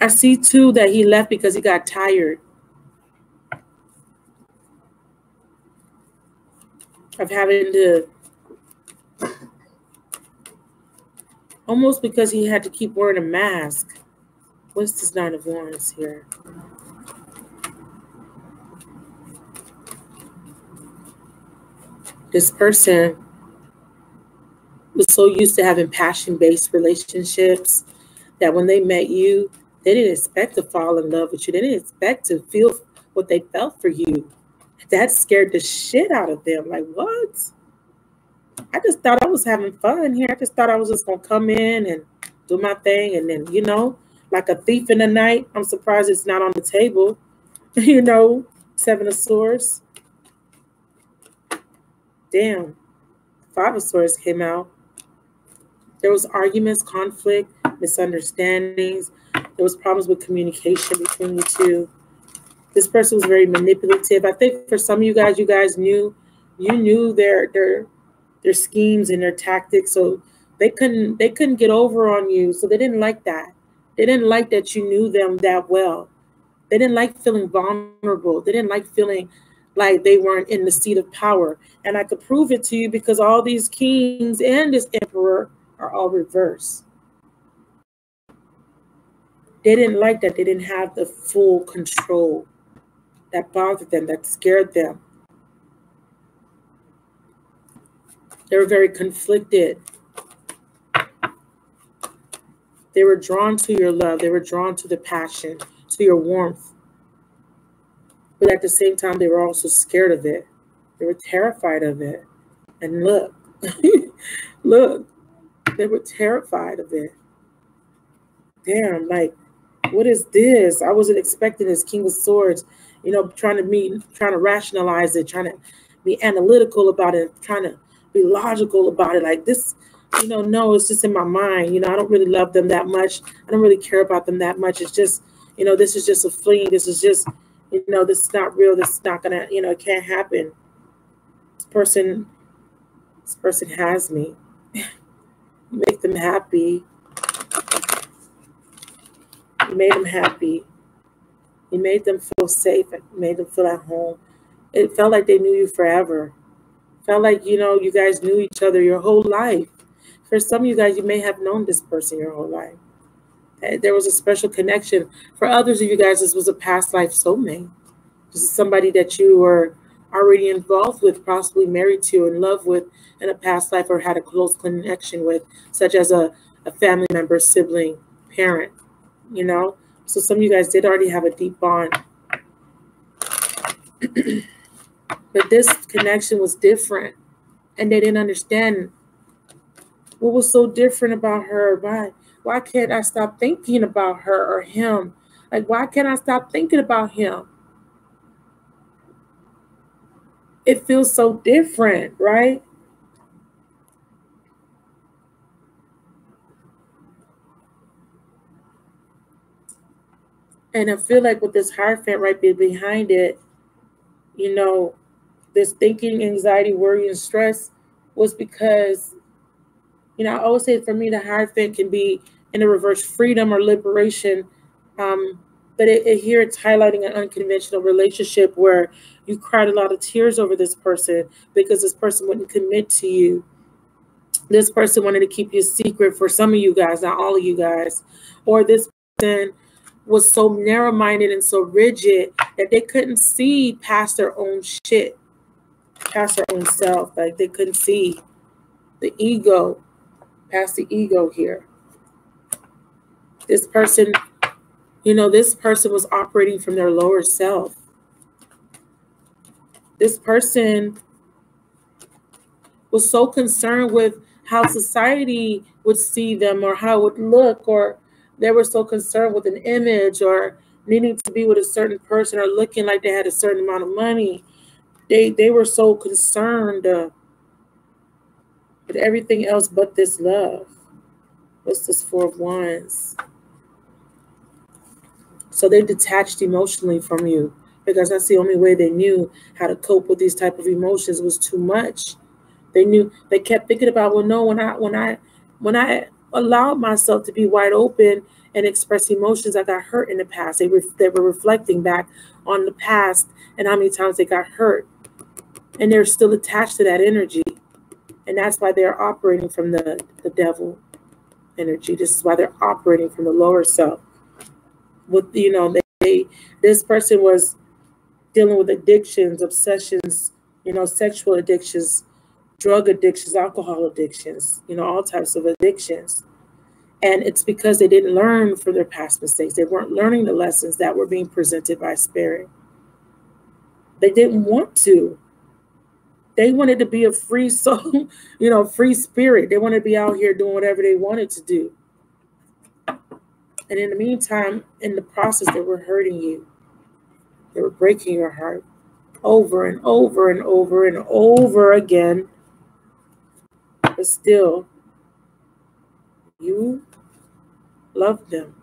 I see too that he left because he got tired of having to, almost because he had to keep wearing a mask. What's this Nine of Wands here? This person was so used to having passion-based relationships that when they met you, they didn't expect to fall in love with you. They didn't expect to feel what they felt for you. That scared the shit out of them. Like, what? I just thought I was having fun here. I just thought I was just going to come in and do my thing. And then, you know, like a thief in the night, I'm surprised it's not on the table. You know, Seven of Swords. Damn. Five of Swords came out. There was arguments, conflict, misunderstandings. There was problems with communication between you two. This person was very manipulative. I think for some of you guys knew their schemes and their tactics, so they couldn't get over on you. So they didn't like that. They didn't like that you knew them that well. They didn't like feeling vulnerable. They didn't like feeling like they weren't in the seat of power. And I could prove it to you because all these kings and this emperor are all reversed. They didn't like that. They didn't have the full control. That bothered them, that scared them. They were very conflicted. They were drawn to your love. They were drawn to the passion, to your warmth. But at the same time, they were also scared of it. They were terrified of it. And look, look, they were terrified of it. Damn, like, what is this? I wasn't expecting this King of Swords, you know, trying to rationalize it, trying to be analytical about it, trying to be logical about it. Like this, you know, no, it's just in my mind. You know, I don't really love them that much. I don't really care about them that much. It's just, you know, this is just a fling. This is just, you know, this is not real. This is not gonna, you know, it can't happen. This person has me. You make them happy. You made them happy. You made them feel safe. You made them feel at home. It felt like they knew you forever. It felt like, you know, you guys knew each other your whole life. For some of you guys, you may have known this person your whole life. There was a special connection. For others of you guys, this was a past life soulmate. This is somebody that you were already involved with, possibly married to, in love with in a past life, or had a close connection with, such as a family member, sibling, parent, you know? So some of you guys did already have a deep bond. But this connection was different, and they didn't understand what was so different about her. Why can't I stop thinking about her or him? Like, why can't I stop thinking about him? It feels so different, right? And I feel like with this Hierophant right behind it, you know, this thinking, anxiety, worry, and stress was because, you know, I always say for me, the Hierophant can be in a reverse freedom or liberation. But here it's highlighting an unconventional relationship where you cried a lot of tears over this person because this person wouldn't commit to you. This person wanted to keep you secret for some of you guys, not all of you guys. Or this person was so narrow-minded and so rigid that they couldn't see past their own shit, past their own self. Like they couldn't see the ego, past the ego here. This person, you know, this person was operating from their lower self. This person was so concerned with how society would see them or how it would look, or they were so concerned with an image or needing to be with a certain person or looking like they had a certain amount of money. They were so concerned with everything else but this love. What's this Four of Wands? So they detached emotionally from you because that's the only way they knew how to cope with these type of emotions. Was too much. They knew, they kept thinking about, well, no, when I allowed myself to be wide open and express emotions I got hurt in the past. They were reflecting back on the past and how many times they got hurt. And they're still attached to that energy. And that's why they're operating from the devil energy. This is why they're operating from the lower self. With this person was dealing with addictions, obsessions, sexual addictions, drug addictions, alcohol addictions, all types of addictions. And it's because they didn't learn from their past mistakes. They weren't learning the lessons that were being presented by Spirit. They didn't want to. They wanted to be a free soul, free spirit. They wanted to be out here doing whatever they wanted to do. And in the meantime, in the process, they were hurting you. They were breaking your heart over and over and over and over again. But still, you love them.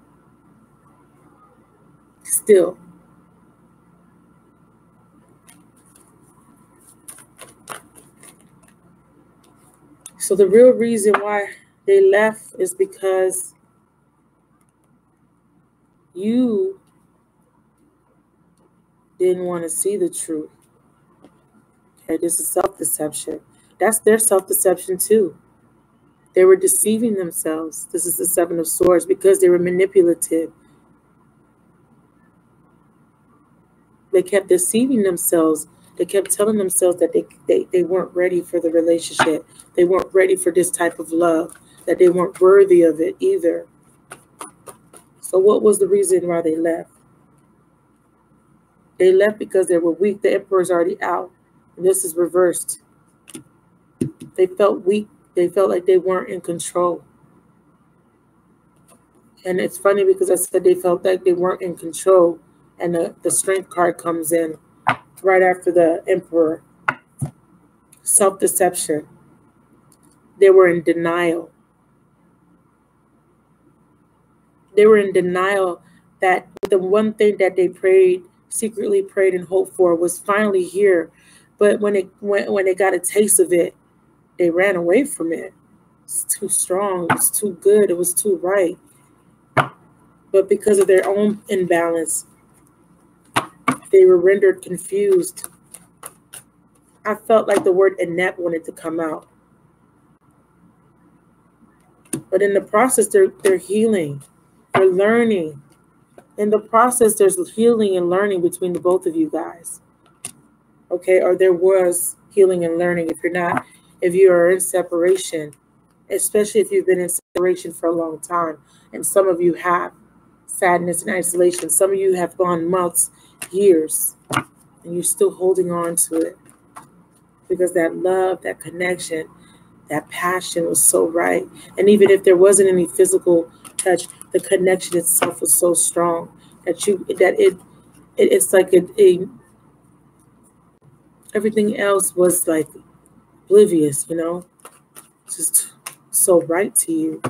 Still. So the real reason why they left is because you didn't want to see the truth. Okay, this is self-deception. That's their self-deception too. They were deceiving themselves. This is the Seven of Swords because they were manipulative. They kept deceiving themselves. They kept telling themselves that they weren't ready for the relationship. They weren't ready for this type of love, that they weren't worthy of it either. So what was the reason why they left? They left because they were weak. The Emperor's already out. And this is reversed. They felt weak. They felt like they weren't in control. And it's funny because I said they felt like they weren't in control. And the Strength card comes in right after the Emperor. Self-deception. They were in denial. They were in denial that the one thing that they secretly prayed and hoped for was finally here. But when they got a taste of it, they ran away from it. It's too strong. It's too good. It was too right. But because of their own imbalance, they were rendered confused. I felt like the word inept wanted to come out. But in the process, they're healing. They're learning. In the process, there's healing and learning between the both of you guys. Okay, or there was healing and learning if you are in separation, especially if you've been in separation for a long time. And some of you have sadness and isolation. Some of you have gone months, years, and you're still holding on to it. Because that love, that connection, that passion was so right. And even if there wasn't any physical touch, the connection itself was so strong that it's like everything else was like oblivious, just so right to you.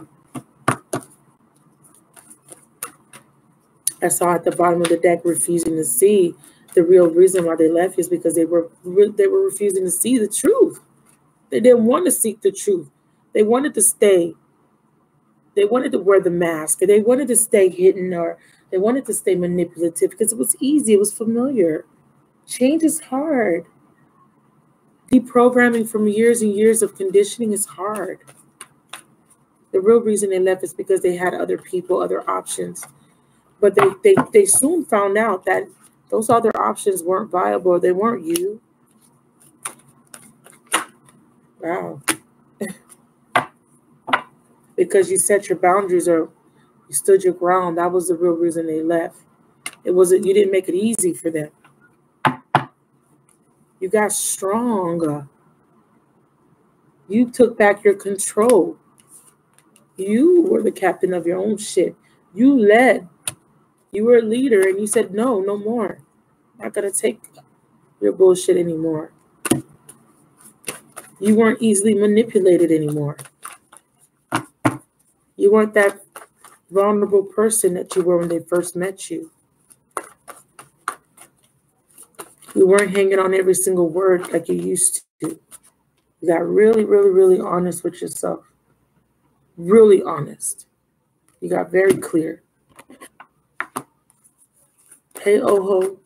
I saw at the bottom of the deck refusing to see. The real reason why they left is because they were refusing to see the truth. They didn't want to seek the truth. They wanted to stay. They wanted to wear the mask. They wanted to stay hidden, or they wanted to stay manipulative because it was easy. It was familiar. Change is hard. Deprogramming from years and years of conditioning is hard. The real reason they left is because they had other people, other options. But they soon found out that those other options weren't viable. They weren't you. Wow. Because you set your boundaries or you stood your ground. That was the real reason they left. It wasn't, you didn't make it easy for them. You got strong. You took back your control. You were the captain of your own shit. You led. You were a leader and you said, no more. I'm not going to take your bullshit anymore. You weren't easily manipulated anymore. You weren't that vulnerable person that you were when they first met you. You weren't hanging on every single word like you used to. You got really, really, really honest with yourself. really honest. You got very clear. Hey, Oho.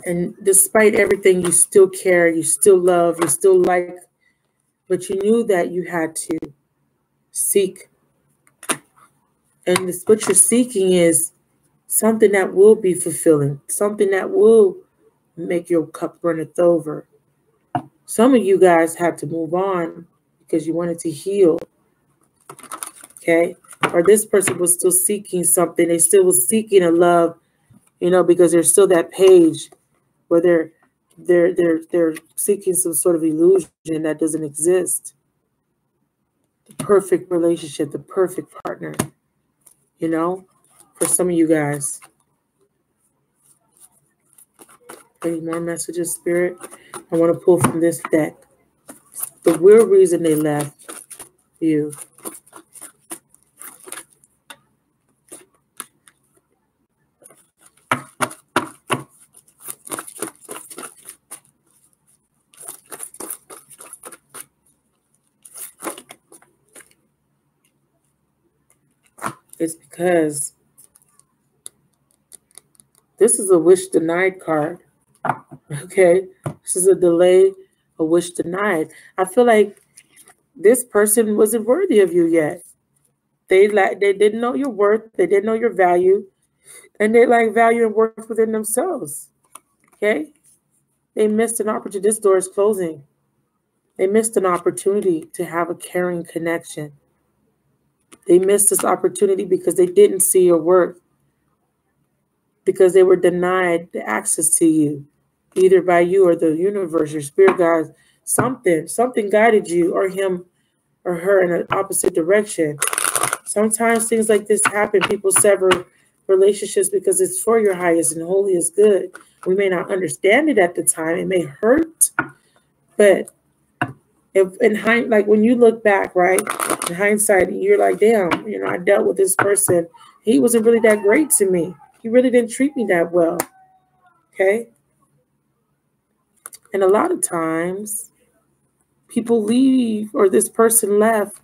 And despite everything, you still care, you still love, you still like, but you knew that you had to seek. And this, what you're seeking is something that will be fulfilling, something that will make your cup runneth over. Some of you guys had to move on because you wanted to heal. Okay? Or this person was still seeking something. They still was seeking a love, because there's still that page where they're seeking some sort of illusion that doesn't exist. The perfect relationship, the perfect partner, for some of you guys. Any more messages, Spirit? I want to pull from this deck. The real reason they left you. It's because this is a wish denied card. Okay? This is a delay, a wish denied. I feel like this person wasn't worthy of you yet. They didn't know your worth, they didn't know your value, and they lack value and worth within themselves. Okay? They missed an opportunity. This door is closing. They missed an opportunity to have a caring connection. They missed this opportunity because they didn't see your worth, because they were denied the access to you, either by you or the universe, your spirit guides. Something guided you or him or her in an opposite direction. Sometimes things like this happen. People sever relationships because it's for your highest and holiest good. We may not understand it at the time. It may hurt, but like when you look back, right, in hindsight, you're like, damn, I dealt with this person. He wasn't really that great to me. He really didn't treat me that well. Okay. And a lot of times people leave, or this person left,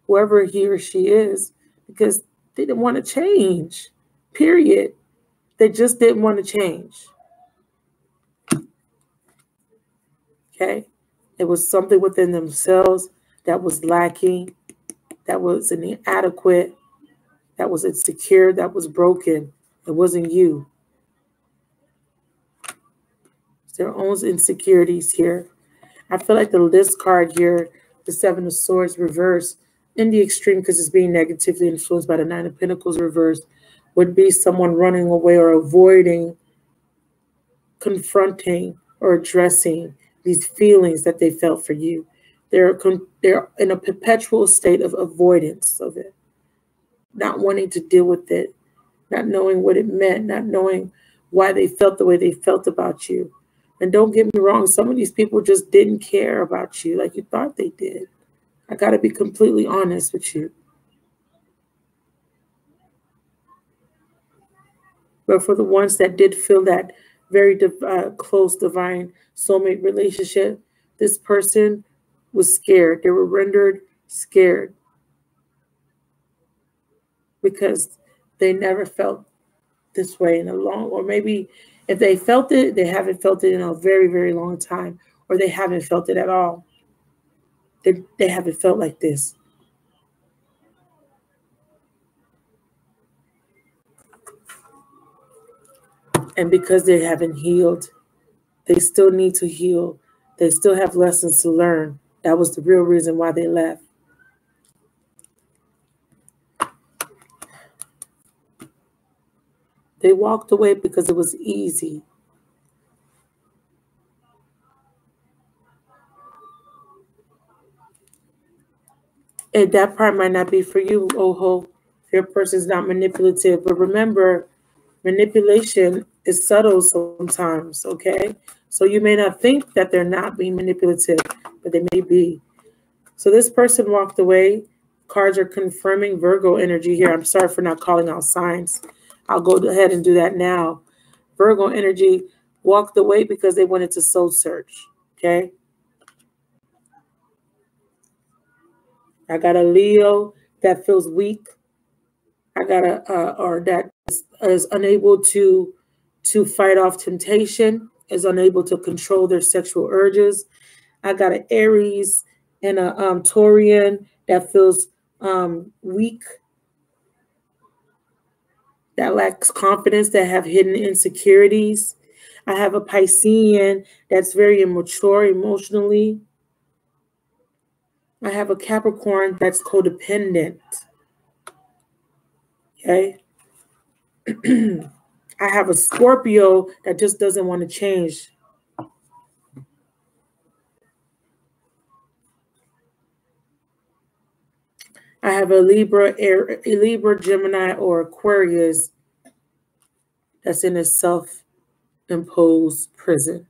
whoever he or she is, because they didn't want to change, period. They just didn't want to change. Okay. It was something within themselves that was lacking, that was inadequate, that was insecure, that was broken. It wasn't you. It's their own insecurities here. I feel like this card here, the Seven of Swords reverse, in the extreme, because it's being negatively influenced by the Nine of Pentacles reverse, would be someone running away or avoiding confronting or addressing these feelings that they felt for you. They're in a perpetual state of avoidance of it, not wanting to deal with it, not knowing what it meant, not knowing why they felt the way they felt about you. And don't get me wrong, some of these people just didn't care about you like you thought they did. I got to be completely honest with you. But for the ones that did feel that very close divine soulmate relationship, this person was scared. They were rendered scared because they never felt this way in a long, or maybe if they felt it, they haven't felt it in a very, very long time, or they haven't felt it at all. They haven't felt like this. And because they haven't healed, they still need to heal. They still have lessons to learn. That was the real reason why they left. They walked away because it was easy. And that part might not be for you, Oho. Your person's not manipulative. But remember, manipulation is subtle sometimes, okay? So you may not think that they're not being manipulative, but they may be. So this person walked away. Cards are confirming Virgo energy here. I'm sorry for not calling out signs. I'll go ahead and do that now. Virgo energy walked away because they wanted to soul search. Okay. I got a Leo that feels weak. I got or that is unable to fight off temptation, is unable to control their sexual urges. I got an Aries and a Taurian that feels weak, that lacks confidence, that have hidden insecurities. I have a Piscean that's very immature emotionally. I have a Capricorn that's codependent. Okay. I have a Scorpio that just doesn't want to change. I have a Libra, Gemini, or Aquarius that's in a self-imposed prison.